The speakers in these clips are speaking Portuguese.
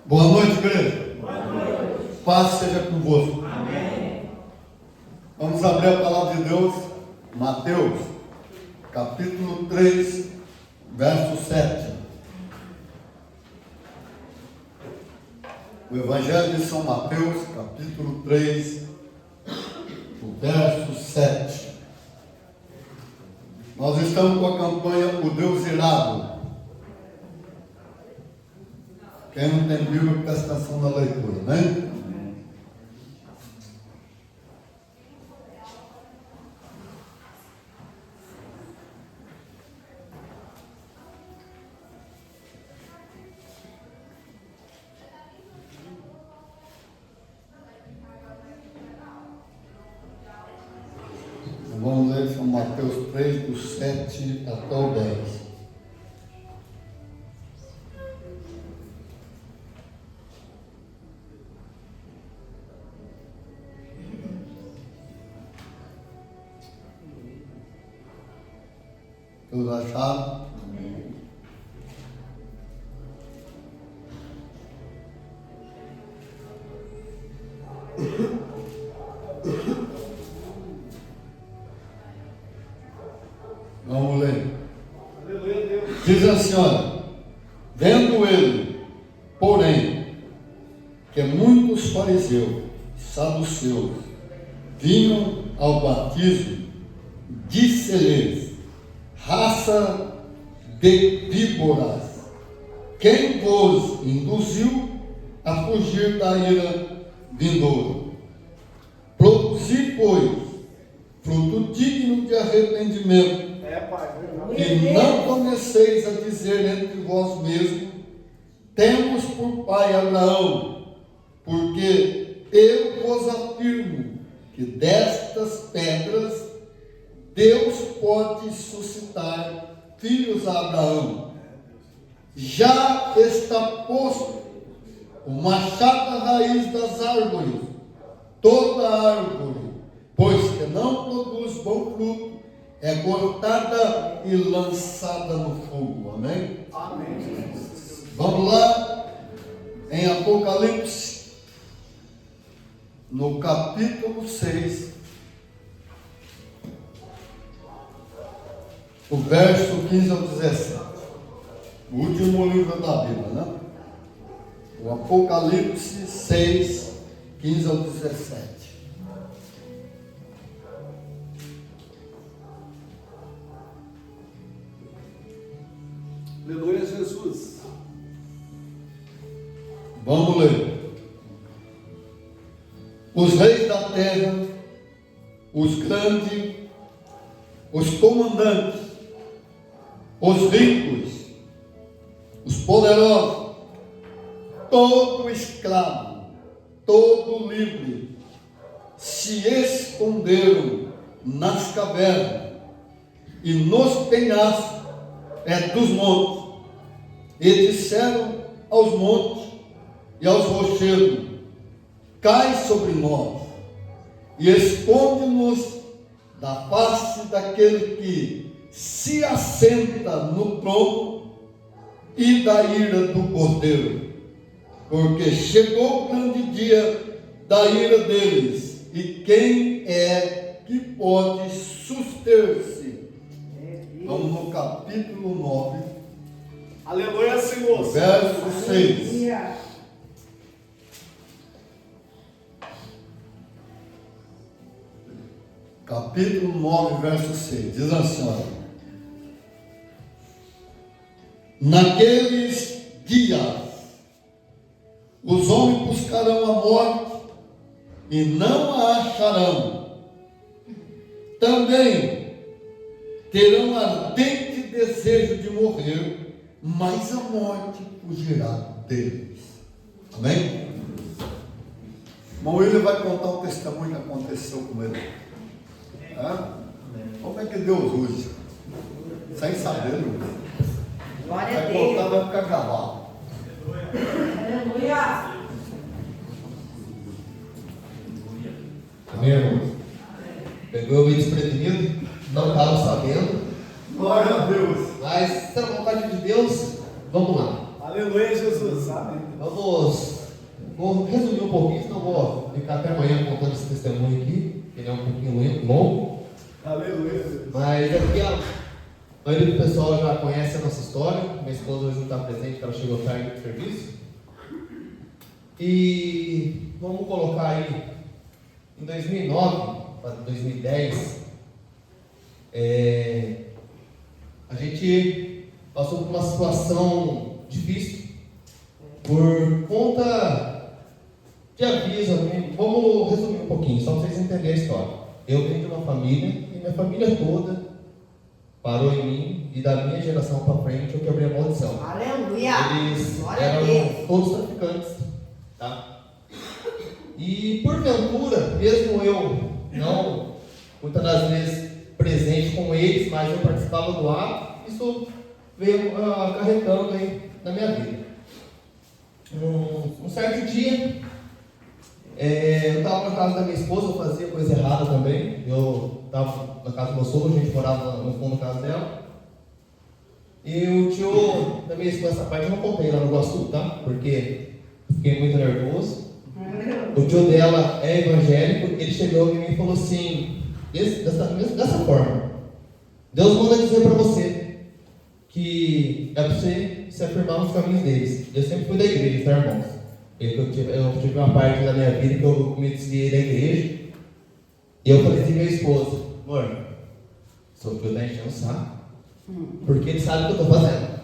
Boa noite, igreja. Boa noite. Paz seja convosco. Amém. Vamos abrir a palavra de Deus, Mateus, capítulo 3, verso 7. O Evangelho de São Mateus, capítulo 3, o verso 7. Nós estamos com a campanha O Deus Irado. Quem não tem Bíblia, presta atenção na leitura, né? Vamos ler São Mateus 3, do 7 até o 10. Todos acharam? Vamos ler. Diz assim, olha: vendo ele, porém, que muitos fariseus e saduceus vinham ao batismo, disse-lhes: raça de víboras, quem vos induziu a fugir da ira vindoura? Produzi, pois, fruto digno de arrependimento, e não comeceis a dizer entre vós mesmos: temos por pai Abraão, porque eu vos afirmo que destas pedras Deus pode suscitar filhos a Abraão. Já está posto uma chata raiz das árvores. Toda árvore, pois que não produz bom fruto, é cortada e lançada no fogo. Amém? Amém. Vamos lá, em Apocalipse, no capítulo 6, o verso 15 ao 17. O último livro da Bíblia, né? O Apocalipse 6, 15 ao 17. Aleluia, Jesus. Vamos ler. Os reis da terra, os grandes, os comandantes, os ricos, os poderosos, todo escravo, todo livre, se esconderam nas cavernas e nos penhascos dos montes, e disseram aos montes e aos rochedos: cai sobre nós e esconde-nos da face daquele que se assenta no trono e da ira do Cordeiro, porque chegou o grande dia da ira deles, e quem é que pode suster-se? Vamos no capítulo 9, Aleluia, Senhor. verso 6. Capítulo 9, verso 6. Diz assim, olha: naqueles dias os homens buscarão a morte e não a acharão. Também terão ardente desejo de morrer, mas a morte fugirá deles. Amém? Irmão William vai contar um testemunho que aconteceu com ele. Como é que Deus usa? Sem saber, Lucas. Glória a Vai Deus. contar, vai ficar gravado. Aleluia. Amém, irmãos? Pegou eu desprevenido, não estava sabendo, Glória a Deus. mas se é a vontade de Deus, vamos lá. Aleluia, Jesus. Amém. Vou resumir um pouquinho, senão vou ficar até amanhã contando esse testemunho aqui, que ele é um pouquinho longo. Aleluia. Mas aqui a maioria do pessoal já conhece a nossa história. Minha esposa hoje não está presente, porque ela chegou tarde do serviço. E vamos colocar aí, em 2009 para 2010, a gente passou por uma situação difícil por conta de aviso. Vamos resumir um pouquinho, só para vocês entenderem a história. Eu venho de uma família, e minha família toda parou em mim, e da minha geração para frente eu quebrei a maldição. Aleluia! Eles Glória a eram Deus. todos traficantes, tá? E porventura, mesmo eu não, muitas das vezes presente com eles, mas eu participava do ato, isso veio acarretando aí na minha vida. Um certo dia, eu estava na casa da minha esposa, eu fazia coisa errada também. Eu estava na casa do meu sogro, a gente morava no fundo da casa dela. E o tio da minha esposa, essa parte eu não contei lá no Guaçu, tá? Porque fiquei muito nervoso. O tio dela é evangélico, ele chegou em mim e falou assim, dessa forma: Deus manda dizer para você que é para você se afirmar nos caminhos deles. Eu sempre fui da igreja, tá, irmãos? Eu tive uma parte da minha vida que eu me desviei da igreja. E eu falei assim pra minha esposa: amor, seu tio está enchendo o saco, porque ele sabe o que eu estou fazendo.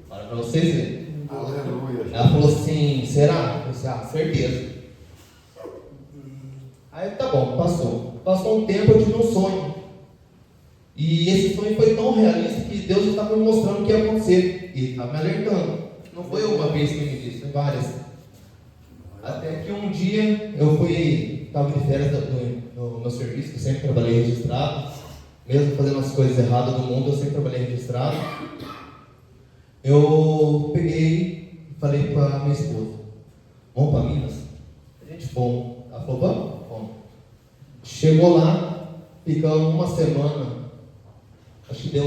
Para vocês verem. Aleluia. Ela falou assim: será? Eu disse: certeza. Aí tá bom, passou um tempo, eu tive um sonho, e esse sonho foi tão realista que Deus estava me mostrando o que ia acontecer e estava me alertando. Não foi uma vez que ele me disse, foi várias. Até que um dia eu estava de férias no meu serviço, que eu sempre trabalhei registrado, mesmo fazendo as coisas erradas do mundo, eu sempre trabalhei registrado. Eu peguei e falei para minha esposa: vamos para Minas? A gente foi. Ela falou: vamos? Vamos. Chegou lá, ficamos uma semana, acho que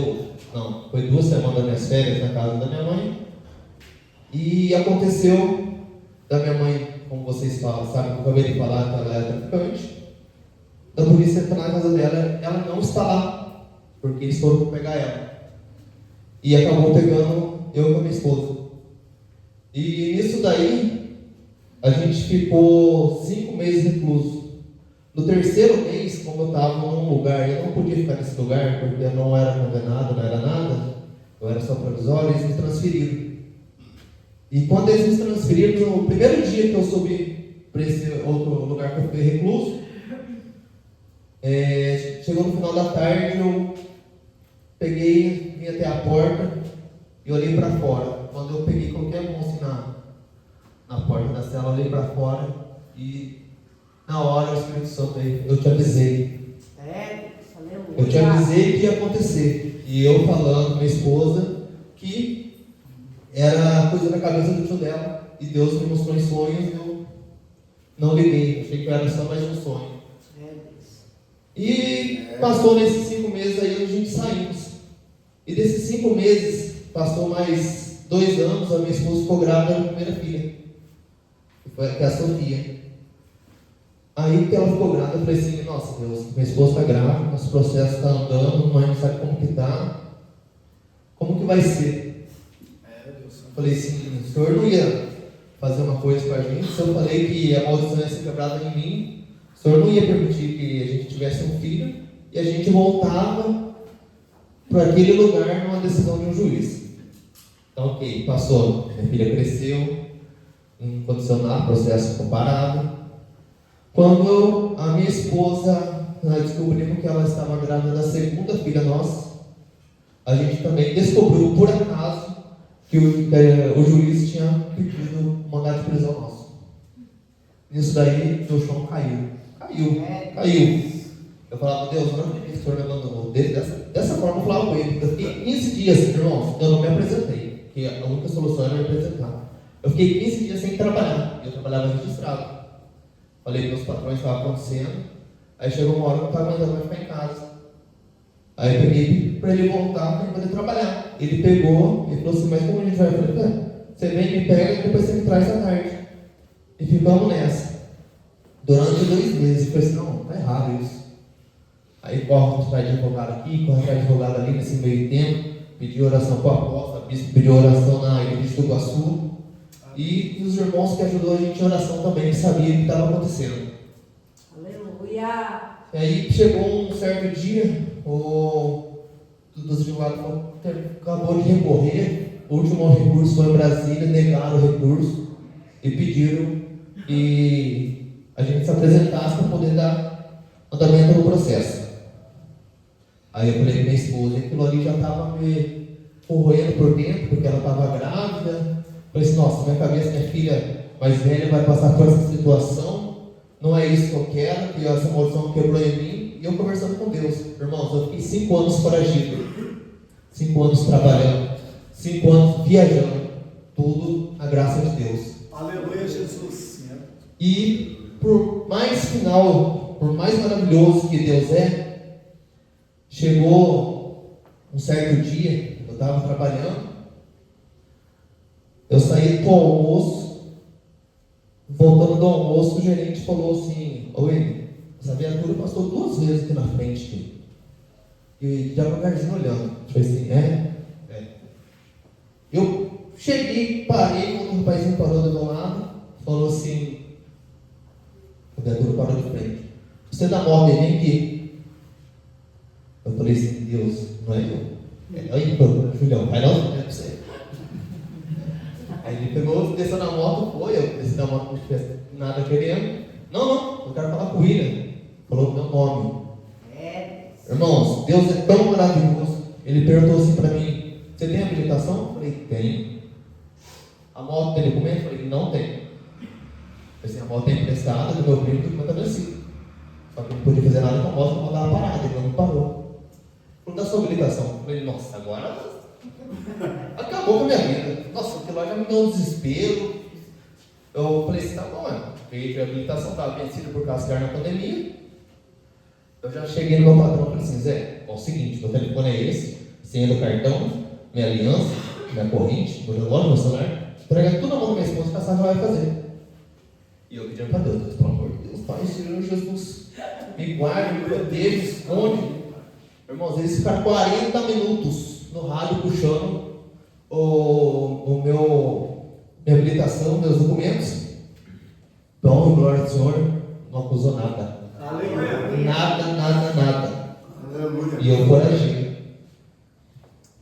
foi 2 semanas das minhas férias na casa da minha mãe. E aconteceu da minha mãe, como vocês falam, sabe, que eu acabei de falar que ela é traficante, da polícia entrar na casa dela, ela não está lá, porque eles foram pegar ela. E acabou pegando eu com a minha esposa. E nisso daí, a gente ficou 5 meses recluso. No 3º mês, como eu estava num lugar, eu não podia ficar nesse lugar, porque eu não era condenado, não era nada, eu era só provisório, eles me transferiram. E quando eles me transferiram, no primeiro dia que eu subi para esse outro lugar que eu fiquei recluso, chegou no final da tarde, eu peguei, vim até a porta e olhei para fora. Quando eu peguei, coloquei a mão assim na porta da cela, olhei para fora e na hora o Espírito Santo veio: eu te avisei. Eu te avisei que ia acontecer. E eu falando com minha esposa que era coisa da cabeça do tio dela, e Deus me mostrou em sonhos, eu não liguei, achei que era só mais um sonho. E passou nesses 5 meses aí, a gente saímos. E desses 5 meses, passou mais 2 anos, a minha esposa ficou grávida da primeira filha, que é a Sofia. Aí que ela ficou grávida, eu falei assim: nossa Deus, minha esposa está grávida, nosso processo está andando, mas não sabe como que está, como que vai ser? Eu falei assim: o senhor não ia fazer uma coisa com a gente? Se eu falei que a maldição ia ser quebrada em mim, o senhor não ia permitir que a gente tivesse um filho e a gente voltava para aquele lugar numa decisão de um juiz. Então, ok, passou, minha filha cresceu, não aconteceu nada, processo comparado. Quando a minha esposa, nós descobrimos que ela estava grávida da 2ª filha nossa, a gente também descobriu por acaso que o juiz tinha pedido um mandado de prisão nosso. Nisso daí, meu chão caiu. Eu falava: Deus, não acredito que o Senhor me abandonou. Dessa forma eu falava com ele. Eu fiquei 15 dias, irmãos, eu não me apresentei, porque a única solução era me apresentar. Eu fiquei 15 dias sem trabalhar, eu trabalhava registrado. Falei para os patrões o que estava acontecendo. Aí chegou uma hora que eu não estava aguentando mais ficar em casa. Aí eu peguei para ele voltar para poder trabalhar. Ele pegou e falou assim, mas como a gente vai? Eu falei, você vem, me pega e depois você me traz à tarde. E ficamos nessa. Durante 2 meses. Eu falei assim, não, tá errado isso. Aí corre atrás de advogado aqui, corre atrás de advogado ali nesse meio tempo. Pedi oração para o apóstolo, a bispo pediu oração na igreja do Iguaçu. E os irmãos que ajudou a gente em oração também, que sabiam o que estava acontecendo. Aleluia! E aí chegou um certo dia, dos advogados acabou de recorrer, o último recurso foi em Brasília, negaram o recurso e pediram que a gente se apresentasse para poder dar andamento no processo. Aí eu falei com minha esposa, aquilo ali já estava me corroendo por dentro, porque ela estava grávida. Falei assim, nossa, minha cabeça, minha filha mais velha vai passar por essa situação, não é isso que eu quero, que essa maldição quebrou em mim. E eu conversando com Deus, irmãos, eu fiquei 5 anos foragido, 5 anos trabalhando, 5 anos viajando, tudo a graça de Deus. Aleluia, Jesus. E por mais final, por mais maravilhoso que Deus é, chegou um certo dia, eu estava trabalhando, eu saí do almoço, voltando do almoço, o gerente falou assim, oi, essa viatura passou 2 vezes aqui na frente, aqui. E já devagarzinho olhando. Eu falei assim, é? Eu cheguei, parei, quando o rapazinho parou do meu lado, falou assim, a viatura parou de frente. Você dá moto aí, vem aqui. Eu falei assim, Deus, não é eu. Aí, Julião, vai não, não é pra você. Aí ele pegou, desceu na moto, foi, eu desci da moto, não tivesse nada querendo. Não, eu quero falar com o William. Falou o meu nome. Irmãos, Deus é tão maravilhoso. Ele perguntou assim para mim, você tem habilitação? Eu falei, tenho. A moto tem documento? Eu falei, não tem. Eu falei assim, a moto tem emprestada do meu primo, do documento é vencido. Só que eu não podia fazer nada com a moto estava parada, ele não parou. Falou, da sua habilitação? Eu falei, nossa, agora acabou com a minha vida. Nossa, aquilo lá já me deu um desespero. Eu falei assim, tá bom, veio a habilitação, estava vencida por causa da pandemia. Eu já cheguei no meu patrão e falei assim, Zé, é o seguinte, meu telefone é esse, senha do cartão, minha aliança, minha corrente, meu relógio, meu celular, entrega tudo na mão da minha esposa que a Sara vai fazer. E eu pedi para Deus, pelo amor de Deus, Pai, Senhor Jesus, me guarde, me proteja, me esconde. Irmãos, eles ficaram 40 minutos no rádio puxando minha habilitação, meus documentos. Bom, e glória ao Senhor, não acusou nada. Aleluia. Nada. Aleluia. E eu coragei.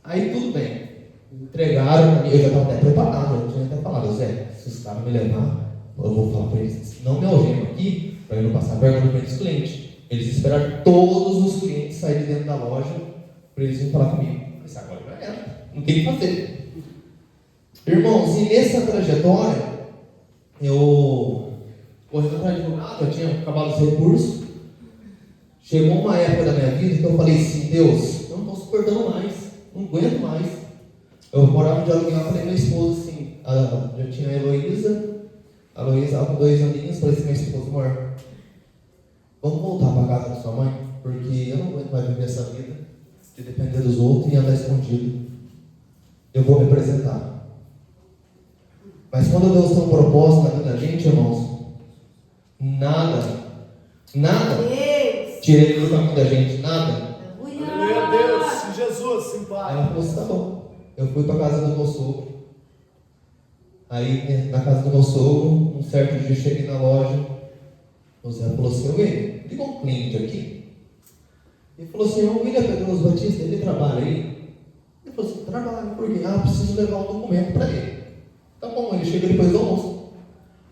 Aí tudo bem. Entregaram para mim, eu já estava até preparado, eu tinha até falado, Zé, se os caras me levar, eu vou falar para eles, não me algema aqui, para eu não passar vergonha para os clientes. Eles esperaram todos os clientes saírem dentro da loja para eles virem falar comigo. Eu falei, agora já era, não tem o que fazer. Irmãos, e nessa trajetória, eu correndo para advogado, eu tinha acabado os recursos. Chegou uma época da minha vida que eu falei assim, Deus, eu não estou suportando mais, não aguento mais. Eu morava de aluguel, eu falei pra minha esposa assim, já tinha a Heloísa com 2 aninhos, falei assim, minha esposa, amor, vamos voltar para casa da sua mãe, porque eu não aguento mais viver essa vida de depender dos outros e andar escondido. Eu vou me apresentar. Mas quando Deus tem um propósito na vida da gente, irmãos, nada tira ele do caminho da gente, nada. Aleluia, Deus, Jesus, sim, Aí Pai. ela falou assim, tá bom. Eu fui para a casa do meu sogro. Aí na casa do meu sogro, um certo dia eu cheguei na loja. O Zé falou assim, William, liga um cliente aqui. Ele falou assim, o William Pedro Batista, ele trabalha aí? Ele falou assim, trabalha, por quê? Preciso levar um documento para ele. Tá bom, ele chega depois do almoço.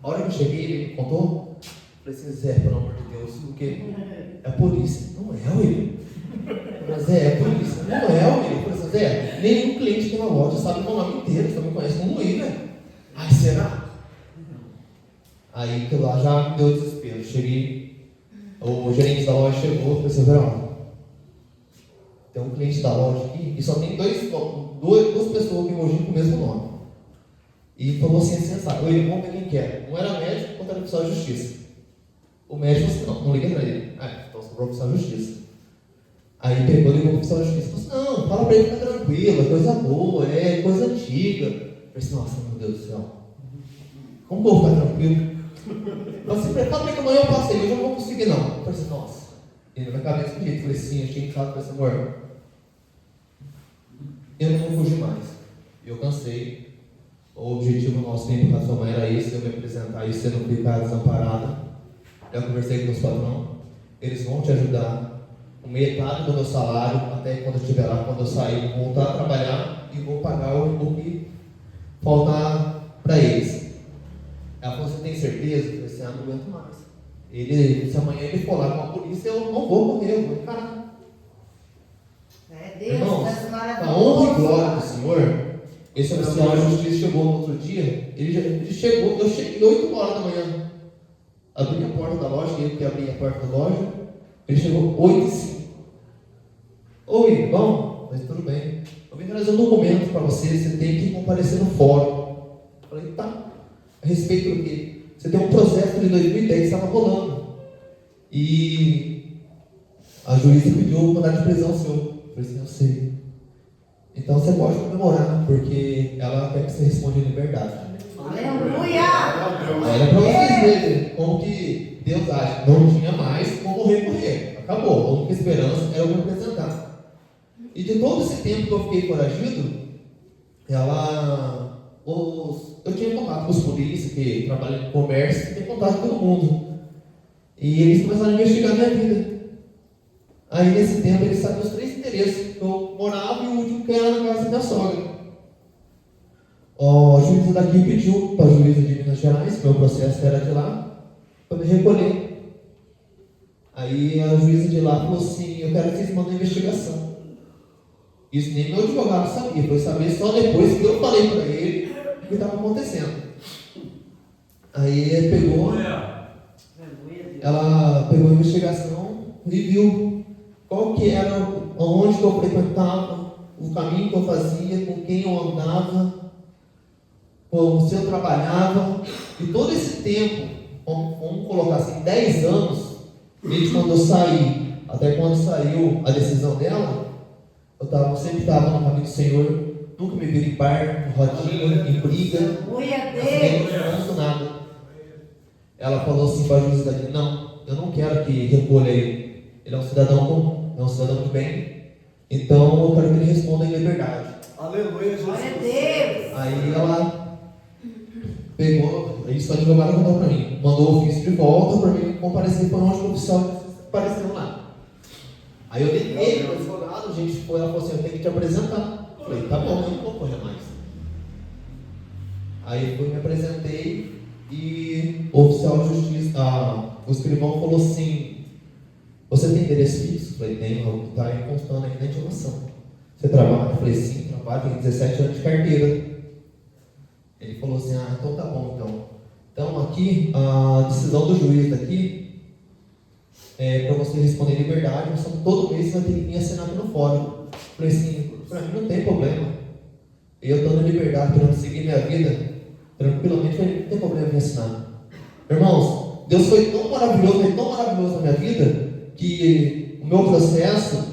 A hora que eu cheguei, ele me contou. Eu falei assim, Zé, pelo amor de Deus, o quê? É a polícia. Não é, William. Eu falei, Zé, é a polícia. Não é, William. Eu falei assim, Zé, nenhum cliente tem uma loja, sabe o meu nome inteiro, só me conhece como William. Ai, será? Aí que lá já me deu desespero. Cheguei, o gerente da loja chegou, eu falei assim, Verão, tem um cliente da loja aqui, e só tem duas pessoas que hoje com o mesmo nome. E falou assim, sensato, ele vamos ver quem quer. Não era médico, quanto era oficial de justiça. O médico falou assim, não liga pra ele. Então sobrou oficial de justiça. Aí pegou e ligou pro oficial de justiça e falou assim, não, fala pra ele ficar tranquilo, é coisa boa, é coisa antiga. Eu falei assim, nossa, meu Deus do céu, como que eu vou ficar tranquilo? Eu falei assim, fala pra que amanhã eu passei, hoje eu não vou conseguir não. Eu falei assim, nossa, e na minha cabeça do jeito, eu falei assim, eu tinha que falar pra esse amor, eu não vou fugir mais, eu cansei. O objetivo nosso tempo com a sua mãe era esse, eu me apresentar e você não ficar desamparada. Eu conversei com meus patrões, eles vão te ajudar. Metade do meu salário, até quando eu estiver lá, quando eu sair, vou voltar a trabalhar e vou pagar o que faltar para eles. Ela falou, você tem certeza? Eu falei assim, não aguento mais. Se amanhã ele for lá com a polícia, eu não vou morrer, eu vou encarar. É Deus, Irmãos, das a maravilhas. honra e glória do Senhor, esse oficial de justiça chegou no outro dia, ele chegou, eu cheguei 8 horas da manhã, abri a porta da loja, eu que abri a porta da loja, ele chegou 8h05. Oi, bom? Mas tudo bem. Eu vim trazer um documento para você tem que comparecer no fórum. Eu falei, tá. A respeito do quê? Você tem um processo de 2010 que estava rolando. E a juíza pediu um mandado de prisão seu. Eu falei assim, eu sei. Então você pode comemorar, porque ela quer que você responda em liberdade. Aleluia! Olha para vocês verem como que Deus age. Não tinha mais como recorrer. Acabou. A única esperança era eu me apresentar. E de todo esse tempo que eu fiquei foragido, eu tinha contato com os polícias que trabalham em comércio, tinha contato com todo mundo. E eles começaram a investigar a minha vida. Aí nesse tempo eles sabiam os 3 endereços que eu morava e o último que era na casa da minha sogra. A juíza daqui pediu para a juíza de Minas Gerais, meu processo era de lá, para me recolher. Aí a juíza de lá falou assim, eu quero que vocês mandem investigação. Isso nem meu advogado sabia, foi saber só depois que eu falei para ele o que estava acontecendo. Aí ele pegou, ela pegou a investigação e viu qual que era, onde que eu frequentava, o caminho que eu fazia, com quem eu andava, se eu trabalhava. E todo esse tempo, vamos colocar assim, 10 anos, desde quando eu saí, até quando saiu a decisão dela, eu sempre estava no caminho do Senhor, nunca me vi em bar, em rodinha, em briga, não nada. Ela falou assim para a juíza daqui, não, eu não quero que recolha ele. Ele é um cidadão comum, é um cidadão de bem, então eu quero que ele responda em liberdade. Aleluia, Jesus. Glória a Deus. Aí ela pegou, isso o advogado mandou para mim, mandou o ofício de volta para mim comparecer para onde o oficial apareceu lá. Aí eu liguei para o advogado, a gente foi, ela falou assim, eu tenho que te apresentar. Eu falei, tá bom, eu não vou correr mais. Aí eu me apresentei e o oficial de justiça, o escrivão falou assim, você tem endereço fixo? Eu falei, tenho, está aí constando aqui na intimação. Você trabalha? Eu falei, sim, trabalho, tenho 17 anos de carteira. Ele falou assim, então tá bom então. Então aqui, a decisão do juiz daqui, para você responder em liberdade, todo mês você vai ter que vir assinar no fórum. Eu falei assim, para mim não tem problema. Eu estou na liberdade para seguir minha vida, tranquilamente, não tem problema em assinar. Irmãos, Deus foi tão maravilhoso na minha vida, que o meu processo,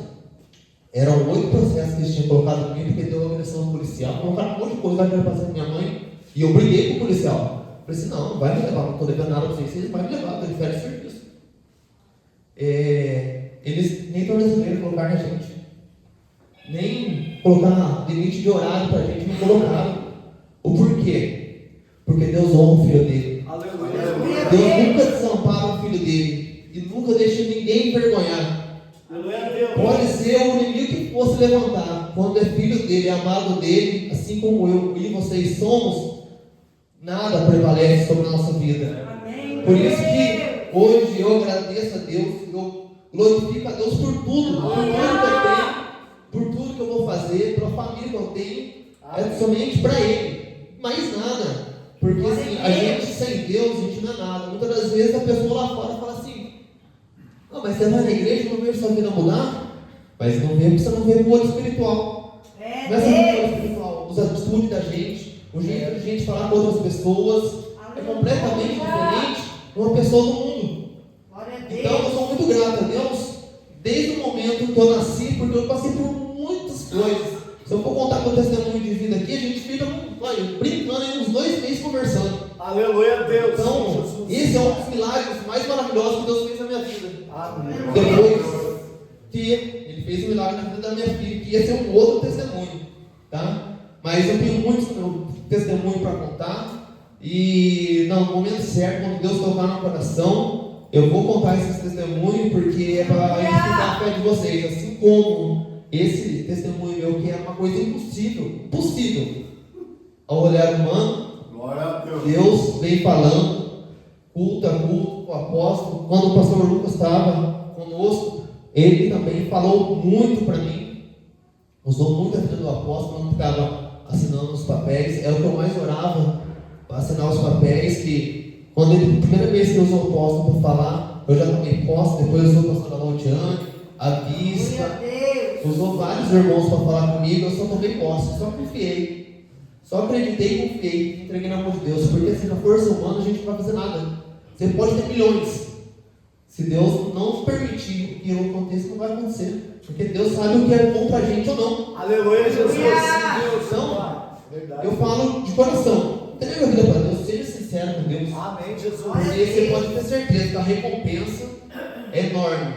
eram 8 processos que eles tinham colocado em mim, porque deu agressão policial, colocaram um monte de coisa lá que era passar com minha mãe, e eu briguei com o policial. Eu falei assim, não vai me levar, não estou devendo nada para vocês, vai me levar, estou de férias de serviço. Eles nem brasileiros colocaram a gente, nem colocar limite de horário para a gente, não colocaram. O porquê? Porque Deus honra o filho dele. Aleluia. Deus nunca desampara o filho dele e nunca deixa ninguém envergonhar. Pode ser o inimigo que fosse levantar, quando é filho dele, é amado dele, assim como eu e vocês somos, nada prevalece sobre a nossa vida. Amém. Por isso que hoje eu agradeço a Deus, eu glorifico a Deus por tudo, por tudo que eu tenho, por tudo que eu vou fazer, pela família que eu tenho, é somente para Ele, mais nada. Porque assim, a gente sem Deus, a gente não é nada. Muitas das vezes a pessoa lá fora fala assim, não, mas você vai na igreja e não vê sua vida mudar? Mas não vê porque você não vê o olho espiritual. Começa a ver o olho espiritual, os atitudes da gente, o jeito de a gente falar com outras pessoas, é completamente diferente de uma pessoa do mundo. Então eu sou muito grato a Deus, desde o momento que eu nasci milagre, brincando aí uns 2 meses conversando. Aleluia a Deus. Então, Jesus. esse é um dos milagres mais maravilhosos que Deus fez na minha vida. Amém. Depois que Ele fez um milagre na vida da minha filha, que ia ser um outro testemunho, tá? Mas eu tenho muitos testemunhos para contar, e no momento certo, quando Deus tocar no coração, eu vou contar esses testemunhos, porque é para edificar a fé de vocês, assim como esse testemunho meu, que é uma coisa impossível ao olhar humano. Glória a Deus. Deus vem falando, culto a culto, o apóstolo. Quando o pastor Lucas estava conosco, ele também falou muito para mim, usou muito a vida do apóstolo quando estava assinando os papéis. É o que eu mais orava para assinar os papéis, que quando ele, a primeira vez que eu usou o apóstolo para falar, eu já tomei posse, depois usou a pastora Laudiane, a bispa, usou vários irmãos para falar comigo, eu só tomei posse, só confiei. Só acreditei e confiei, entreguei na mão de Deus, porque assim, na força humana a gente não vai fazer nada. Você pode ter milhões, se Deus não permitir que isso aconteça, não vai acontecer, porque Deus sabe o que é bom pra gente ou não. Aleluia, Jesus. Deus. Então, Verdade. eu falo de coração, entrega a vida para Deus, seja sincero com Deus, Amém, Jesus. porque você pode ter certeza que a recompensa é enorme.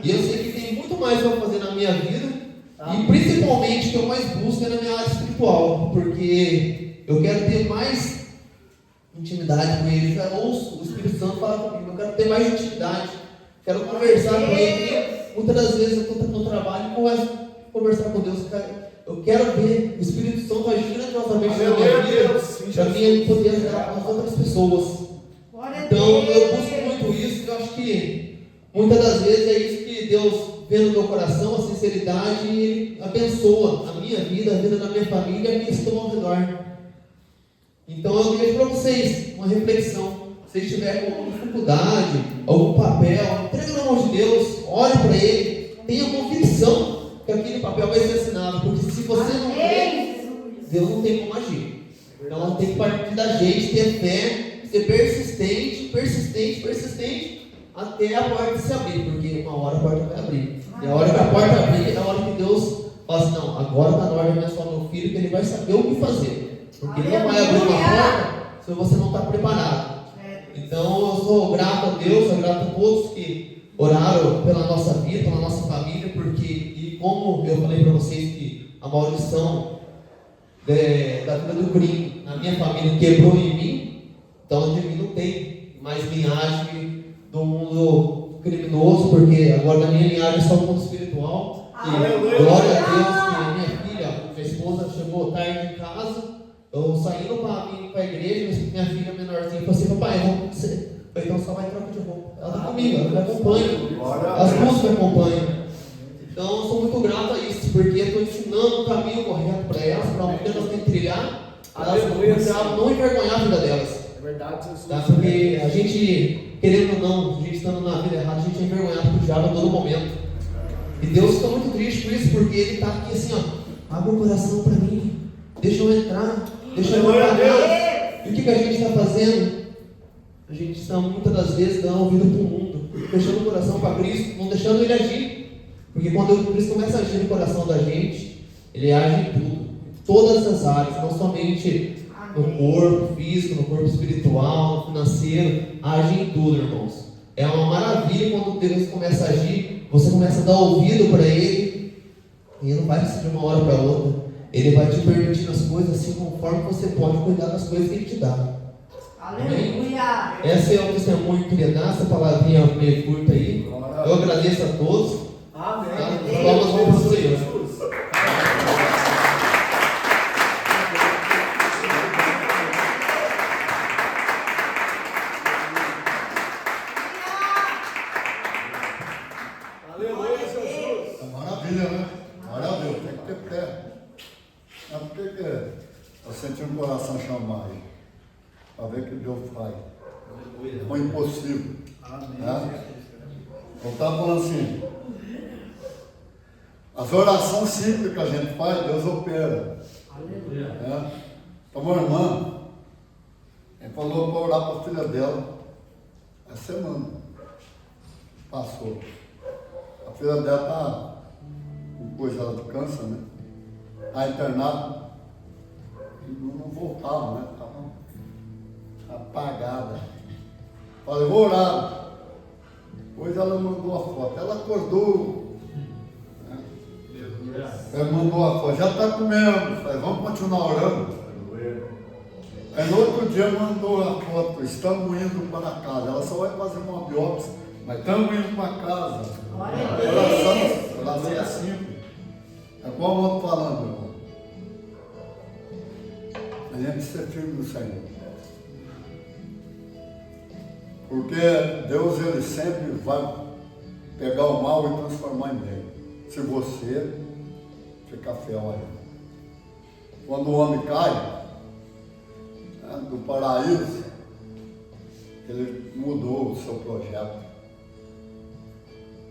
E eu sei que tem muito mais para fazer na minha vida. E principalmente o que eu mais busco é na minha área espiritual, porque eu quero ter mais intimidade com Ele. Eu ouço o Espírito Santo falar comigo, eu quero ter mais intimidade, quero conversar com Ele. Muitas das vezes eu estou no trabalho e começo a conversar com Deus. Eu quero ver o Espírito Santo agir grandiosamente na minha vida, para mim poder ajudar as outras pessoas. Então eu busco muito isso, e eu acho que muitas das vezes é isso que Deus vê no meu coração, a sinceridade, e Ele abençoa a minha vida, a vida da minha família e a minha estão ao redor. Então eu deixo para vocês uma reflexão. Se vocês tiverem alguma dificuldade, algum papel, entrega na mão de Deus, olhe para Ele, tenha convicção que aquele papel vai ser assinado, porque se você não crê, Deus não tem como agir. Então tem que partir da gente, ter fé, ser persistente, até a porta se abrir, porque uma hora a porta vai abrir. E a hora que a porta abrir, é a hora que Deus fala assim, não, agora está na hora de abençoar meu filho, que ele vai saber o que fazer. Porque ele não vai abrir uma porta se você não está preparado. Então eu sou grato a Deus, sou grato a todos que oraram pela nossa vida, pela nossa família, porque, e como eu falei para vocês que a maldição da vida do crime na minha família quebrou em mim, então de mim não tem mais linhagem do mundo criminoso, porque agora na minha linhagem é só o mundo espiritual. E glória a Deus que minha filha, minha esposa chegou tarde em casa, eu saindo para a igreja, minha filha menorzinha falou assim, papai, vamos com você. Eu falei, então só vai trocar de roupa. Ela está comigo, ela me acompanha, as duas me acompanham. Então eu sou muito grato a isso, porque eu estou ensinando o caminho correto para elas, para onde elas têm que trilhar, para elas não envergonhar a vida delas. É verdade, Jesus. Tá? Porque a gente, querendo ou não, a gente estando na vida errada, a gente é envergonhado por diabo a todo momento. E Deus fica muito triste por isso, porque Ele está aqui assim, ó, abre o coração para mim, deixa eu entrar, deixa eu entrar. E o que a gente está fazendo? A gente está muitas das vezes dando ouvido para o mundo, fechando o coração para Cristo, não deixando Ele agir. Porque quando Cristo começa a agir no coração da gente, Ele age em tudo, em todas as áreas, não somente no corpo físico, no corpo espiritual, no financeiro, age em tudo, irmãos. É uma maravilha quando Deus começa a agir, você começa a dar ouvido para Ele, e Ele não vai ser de uma hora para outra, Ele vai te permitindo as coisas assim conforme você pode cuidar das coisas que Ele te dá. Aleluia! Esse é o testemunho que eu queria dar, essa palavrinha meio curta aí. Eu agradeço a todos. Amém. Tá? Palmas para o Senhor. Aleluia, Jesus. É maravilha, né? Maravilha, tem que ter fé. Mas por que eu senti um coração chamar aí? Para ver o que Deus faz. O impossível. Né? Eu estava falando assim, as orações simples que a gente faz, Deus opera. Né? Então, uma irmã, ele falou para orar para a filha dela, essa semana passou. A filha dela está com coisa de câncer, né? Está internada. não voltava, né? Estava apagada. Falei, vou orar. Depois ela mandou a foto. Ela acordou. Né? Ela mandou a foto. Já está comendo. Falei, vamos continuar orando. Aí no outro dia mandou a foto. Estamos indo para casa. Ela só vai fazer uma biópsia. Mas estamos indo para casa. Glória a Deus. Oração é simples. É como eu estou falando, irmão. A gente precisa ser firme no Senhor. Porque Deus, Ele sempre vai pegar o mal e transformar em bem. Se você ficar fiel a Ele. Quando o homem cai, né, do paraíso, ele mudou o seu projeto.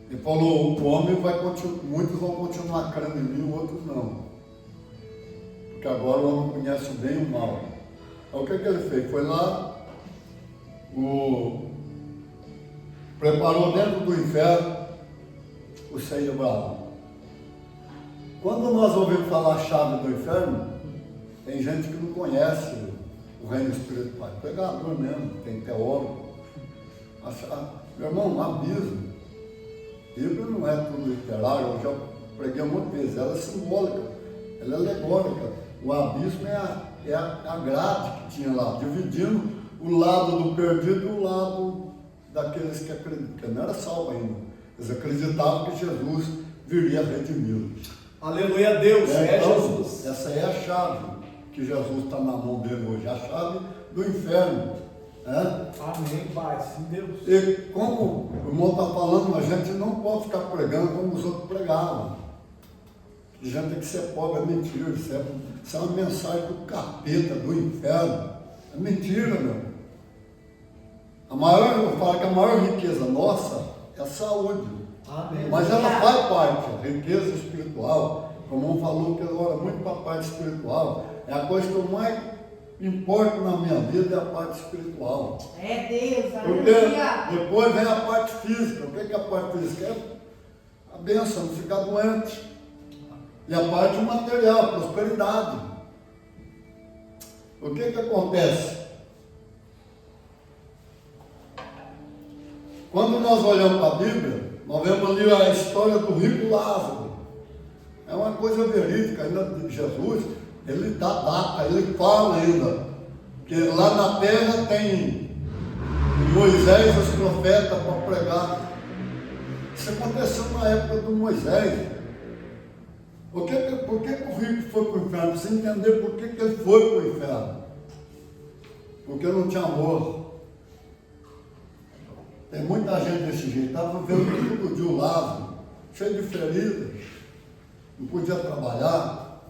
E falou, o homem vai continuar, muitos vão continuar crendo em mim, outros não. Porque agora o homem conhece o bem e o mal. Então o que ele fez? Foi lá, preparou dentro do inferno o seio de Abraão. Quando nós ouvimos falar a chave do inferno, tem gente que não conhece o reino espiritual. Pregador mesmo, tem teólogo. Meu irmão, um abismo. Bíblia não é tudo literário, eu já preguei muitas vezes, ela é simbólica, ela é alegórica. O abismo é a grade que tinha lá, dividindo o lado do perdido e o lado daqueles que acreditam, porque não era salvo ainda. Eles acreditavam que Jesus viria redimi-los. Aleluia a Deus, Então, Jesus. essa é a chave que Jesus está na mão dele hoje, a chave do inferno. Amém, Pai, sim, Deus. E como o irmão está falando, a gente não pode ficar pregando como os outros pregavam. A gente tem que ser pobre, é mentira. Isso é uma mensagem do capeta, do inferno. É mentira, meu. Eu falo que a maior riqueza nossa é a saúde. Amém. Mas ela faz parte, a riqueza espiritual. Como um falou que ela ora muito para a parte espiritual. É a coisa que eu mais importa na minha vida, é a parte espiritual. É Deus, Porque aleluia. depois vem a parte física. O que é a parte física? É a bênção, não ficar doente. E a parte material, a prosperidade. O que acontece? Quando nós olhamos para a Bíblia, nós vemos ali a história do rico Lázaro. É uma coisa verídica, ainda de Jesus, ele dá data, ele fala ainda, que lá na terra tem Moisés, os profetas, para pregar. Isso aconteceu na época do Moisés. Por que o rico foi para o inferno? Você entender por que ele foi para o inferno. Porque não tinha amor. Tem muita gente desse jeito. Estava vendo todo dia o Lázaro, cheio de feridas, não podia trabalhar,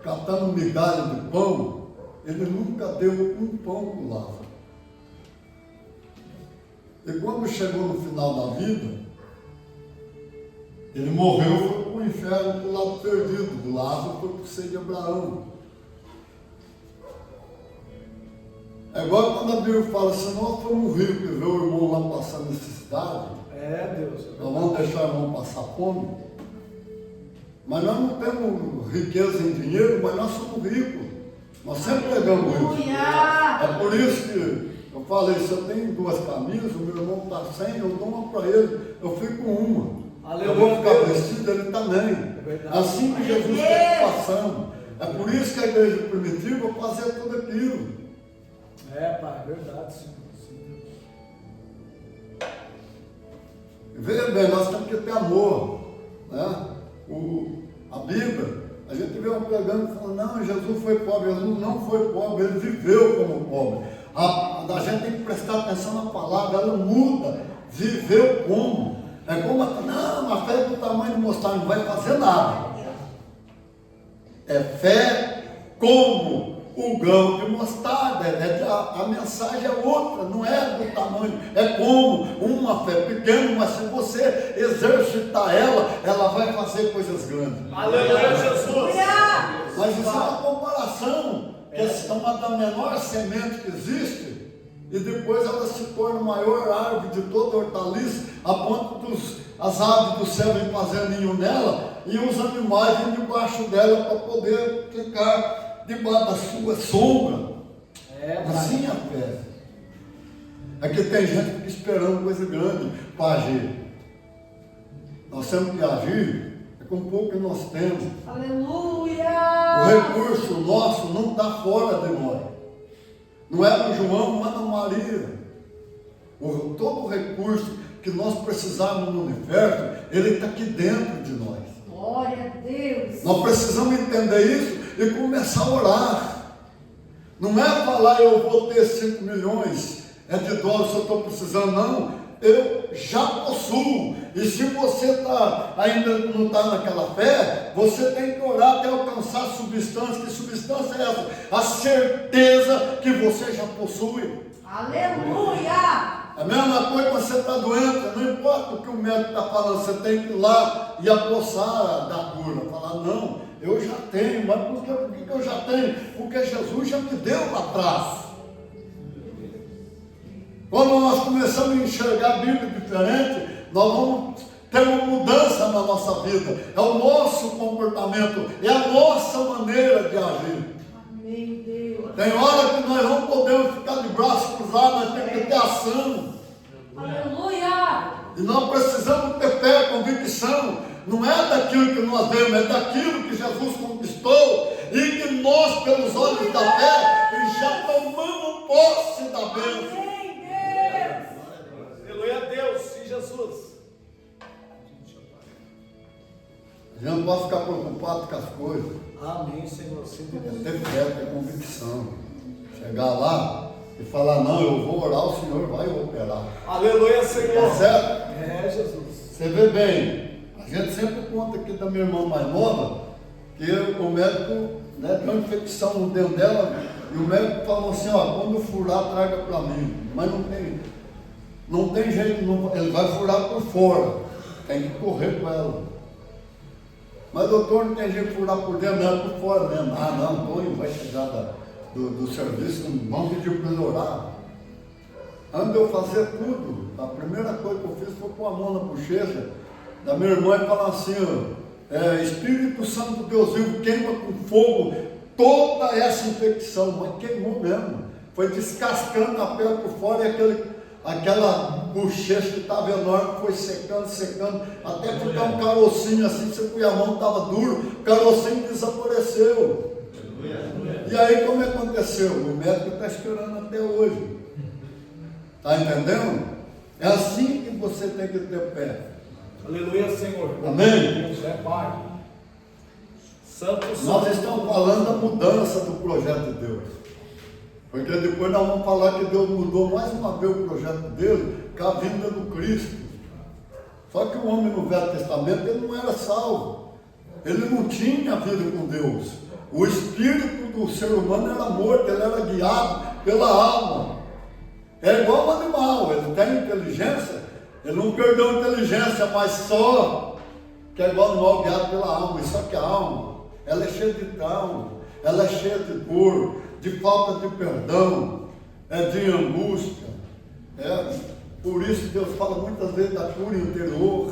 catando migalha de pão. Ele nunca deu um pão para o Lázaro. E quando chegou no final da vida, ele morreu, foi para o inferno, para o lado perdido. Do Lázaro foi para o seio de Abraão. É igual quando a Bíblia fala, se nós formos ricos e ver o irmão lá passando necessidade, Deus. nós vamos deixar o irmão passar fome. Mas nós não temos riqueza em dinheiro, mas nós somos ricos. Nós sempre pegamos isso. Aleluia. É por isso que eu falei, se eu tenho 2 camisas, o meu irmão está sem, eu dou uma para ele, eu fico com uma. Eu vou ficar vestido, ele também. verdade. Assim que Jesus está passando. É por isso que a igreja primitiva fazia tudo aquilo. Pai, é verdade, sim, Deus. Veja bem, nós temos que ter amor. Né? A Bíblia, a gente vê um pregando falando, não, Jesus foi pobre. Jesus não foi pobre, ele viveu como pobre. A gente tem que prestar atenção na palavra, ela muda. Viveu como? É como, não, a fé é do tamanho de mostarda, não vai fazer nada. É fé como o grão de mostarda. A mensagem é outra, não é do tamanho, é como uma fé pequena, mas se você exercitar ela vai fazer coisas grandes. Aleluia, Jesus! Mas isso é uma comparação, que é uma da menor semente que existe, e depois ela se torna a maior árvore de toda hortaliça, a ponto as aves do céu vêm fazer ninho nela, e os animais vêm debaixo dela para poder ficar debaixo da sua sombra. É, pai. Assim é a fé. É que tem gente que fica esperando coisa grande para agir. Nós temos que agir com o pouco que nós temos. O Aleluia. recurso nosso não está fora de nós. Não é no João, não é na Maria. Todo o recurso que nós precisarmos no universo, ele está aqui dentro de nós. Glória a Deus. Nós precisamos entender isso e começar a orar. Não é falar eu vou ter 5 milhões de dólares se eu estou precisando, não. Eu já possuo. E se você ainda não está naquela fé, você tem que orar até alcançar a substância. Que substância é essa? A certeza que você já possui. Aleluia. A mesma coisa quando você está doente, não importa o que o médico está falando, você tem que ir lá e apossar da cura. Falar, não, eu já tenho, mas por que eu já tenho? Porque Jesus já me deu lá atrás. Quando nós começamos a enxergar a Bíblia diferente, nós vamos ter uma mudança na nossa vida. É o nosso comportamento, é a nossa maneira de agir. Amém, Deus. Tem hora que nós não podemos ficar de braços cruzados, nós temos que ter ação. Aleluia. E nós precisamos ter fé, convicção. Não é daquilo que nós vemos, é daquilo que Jesus conquistou. E que nós, pelos olhos da fé, já tomamos posse da bênção. Amém, Deus. Aleluia a Deus, sim, Jesus. A gente não pode ficar preocupado com as coisas. Amém, Senhor. Sim, Deus. Ter fé, ter convicção. Chegar lá e falar, não, eu vou orar, o Senhor vai operar. Aleluia, Senhor. Tá certo? É, Jesus. Você vê bem, a gente sempre conta aqui da minha irmã mais nova, que o médico, né, tem uma infecção no dedo dela, e o médico falou assim, ó, quando furar, traga para mim. Mas não tem jeito, ele vai furar por fora, tem que correr com ela. Mas doutor, não tem jeito de furar por dentro, não é por fora mesmo. Ah, não, Tony vai chegar do serviço, vamos pedir para ele orar. Antes de eu fazer tudo, a primeira coisa que eu fiz foi pôr a mão na bochecha da minha irmã e falar assim, ó, Espírito Santo de Deus vivo, queima com fogo toda essa infecção. Mas queimou mesmo, foi descascando a pele por fora e aquela bochecha que estava enorme foi secando, até ficar um carocinho assim, você põe a mão, estava duro, o carocinho desapareceu. E aí como aconteceu? O médico está esperando até hoje. Está entendendo? É assim que você tem que ter fé. Aleluia, Senhor. Amém? Deus é Pai. Santo, Nós Santo. estamos falando da mudança do projeto de Deus. Porque depois nós vamos falar que Deus mudou mais uma vez o projeto dele com a vinda do Cristo. Só que o homem no Velho Testamento, ele não era salvo. Ele não tinha vida com Deus. O espírito do ser humano era morto, ele era guiado pela alma. É igual um animal, ele tem inteligência, ele não perdeu a inteligência, mas só que é igual um animal guiado pela alma. E só que a alma, ela é cheia de trauma, ela é cheia de dor, de falta de perdão, de angústia. Por isso Deus fala muitas vezes da cura interior.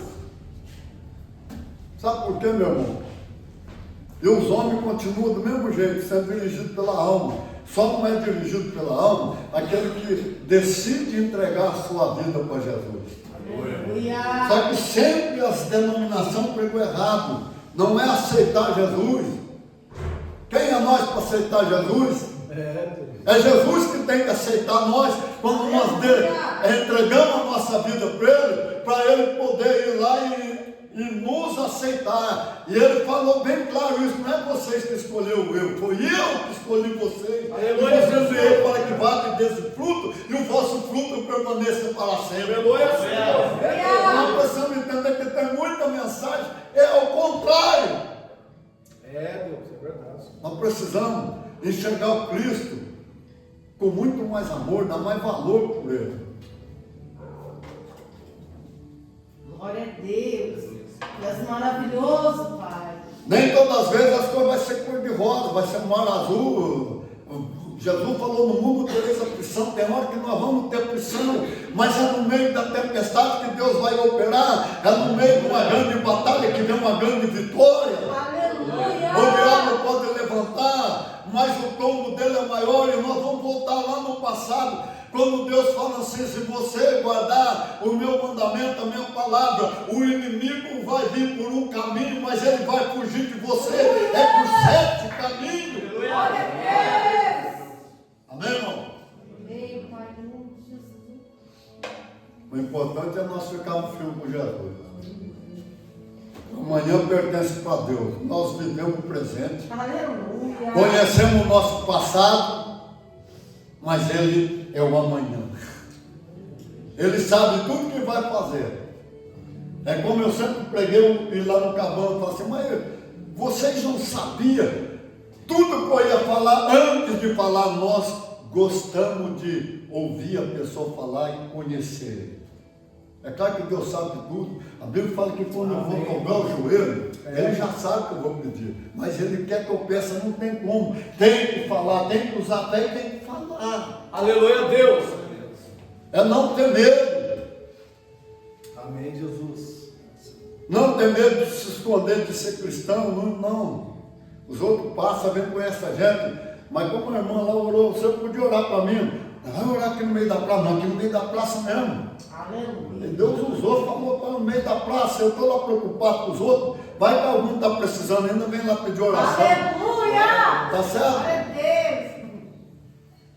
Sabe por quê, meu irmão? E os homens continuam do mesmo jeito, sendo dirigidos pela alma. Só não é dirigido pela alma aquele que decide entregar a sua vida para Jesus. Aleluia. Só que sempre as denominações pegou errado. Não é aceitar Jesus. Quem é nós para aceitar Jesus? É Jesus que tem que aceitar nós quando nós entregamos a nossa vida para ele poder ir lá e nos aceitar. E ele falou bem claro isso, não é vocês que escolheu eu, foi eu que escolhi vocês. Aleluia. E vocês vieram para que vá desse fruto e o vosso fruto permaneça para sempre. Aleluia, Senhor. Nós precisamos entender que tem muita mensagem, é ao contrário. É, Deus, é verdade. Nós precisamos enxergar o Cristo com muito mais amor, dar mais valor por ele. Glória a Deus. Deus maravilhoso, Pai. Nem todas as vezes as coisas vão ser cor de rosa, vai ser mar azul. Jesus falou, no mundo tereis aflição. Tem hora que nós vamos ter aflição, mas é no meio da tempestade que Deus vai operar. É no meio de uma grande batalha que vem uma grande vitória. Aleluia. O diabo pode levantar, mas o tombo dele é maior, e nós vamos voltar lá no passado, quando Deus fala assim: se você guardar o meu mandamento, a minha palavra, o inimigo vai vir por um caminho, mas ele vai fugir de você, é por 7 caminhos. Glória a Deus. Amém, irmão? Amém, Pai, em nome de Jesus. O importante é nós ficarmos firmes com Jesus. Amanhã pertence para Deus. Nós vivemos o presente, Aleluia. conhecemos o nosso passado, mas Ele é o amanhã. Ele sabe tudo que vai fazer. É como eu sempre preguei e lá no Cabana, eu falei assim: mas vocês não sabiam tudo que eu ia falar antes de falar. Nós gostamos de ouvir a pessoa falar e conhecer. É claro que Deus sabe tudo. A Bíblia fala que quando eu vou dobrar o joelho, Ele já sabe o que eu vou pedir. Mas Ele quer que eu peça, não tem como. Tem que falar, tem que usar a fé e tem que falar. Aleluia, Deus. É não ter medo. Amém, Jesus. Não ter medo de se esconder de ser cristão, não. Os outros passam, vem conhecer a gente. Mas como a irmã lá orou, você podia orar para mim. Não vai orar aqui no meio da praça, não, aqui no meio da praça mesmo. Aleluia. E Deus usou, falou para no meio da praça. Eu estou lá preocupado com os outros. Vai que algum está precisando ainda, vem lá pedir oração. Aleluia. Tá certo? Glória a Deus.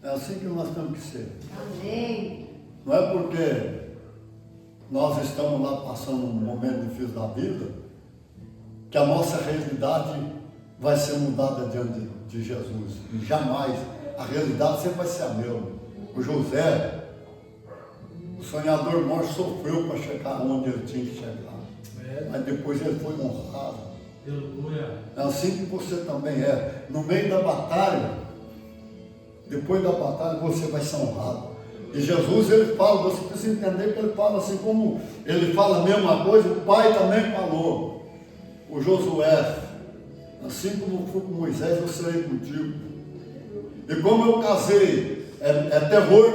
É assim que nós temos que ser. Amém. Não é porque nós estamos lá passando um momento difícil da vida que a nossa realidade vai ser mudada diante de Jesus. E jamais. A realidade sempre vai ser a mesma. O José, o sonhador maior, sofreu para chegar onde ele tinha que chegar. Mas depois ele foi honrado. É assim que você também é. No meio da batalha, depois da batalha, você vai ser honrado. E Jesus, ele fala, você precisa entender que ele fala assim, como ele fala a mesma coisa, o Pai também falou. O Josué, assim como fui com Moisés, eu serei contigo. E como eu casei terror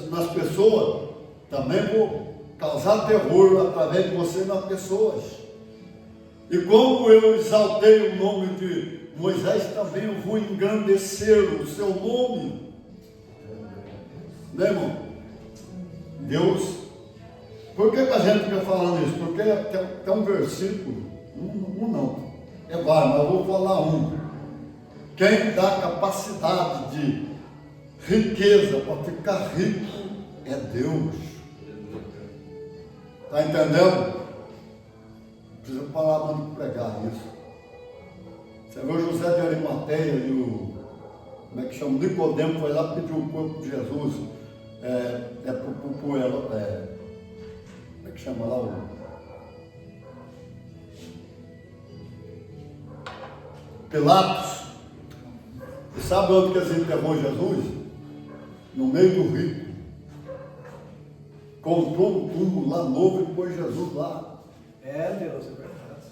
nas pessoas, também vou causar terror através de você nas pessoas. E como eu exaltei o nome de Moisés, também eu vou engrandecer o seu nome. Né, irmão? Deus. Por que a gente fica falando isso? Porque tem um versículo, não, é vários, mas eu vou falar um. Quem dá capacidade de riqueza para ficar rico é Deus. Está entendendo? Precisa parar para pregar isso. Você vê o José de Arimateia e o, como é que chama? Nicodemo foi lá pedir o corpo de Jesus. Como é que chama lá? Pilatos. E sabe onde que eles enterrou Jesus? No meio do rio. Comprou um túmulo lá novo e pôs Jesus lá. É, Deus, é verdade.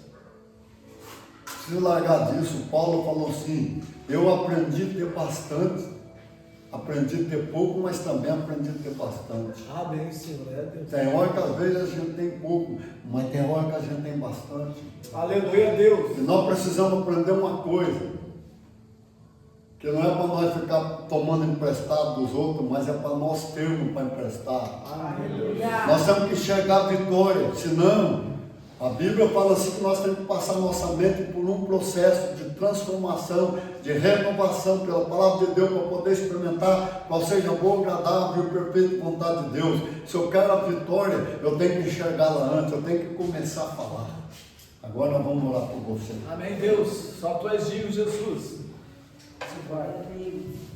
Precisa largar disso. Paulo falou assim: eu aprendi a ter bastante. Aprendi a ter pouco, mas também aprendi a ter bastante. Amém, Senhor, é Deus. Tem hora que às vezes a gente tem pouco, mas tem hora que a gente tem bastante. Aleluia, Deus. E nós precisamos aprender uma coisa. Que não é para nós ficar tomando emprestado dos outros, mas é para nós termos para emprestar. Aleluia. Nós temos que enxergar a vitória, senão a Bíblia fala assim que nós temos que passar nossa mente por um processo de transformação, de renovação pela palavra de Deus, para poder experimentar qual seja a boa, agradável e perfeita vontade de Deus. Se eu quero a vitória, eu tenho que enxergá-la antes, eu tenho que começar a falar. Agora nós vamos orar por você. Amém, Deus. Só tu és digno, Jesus. Se vai. Glória a Deus.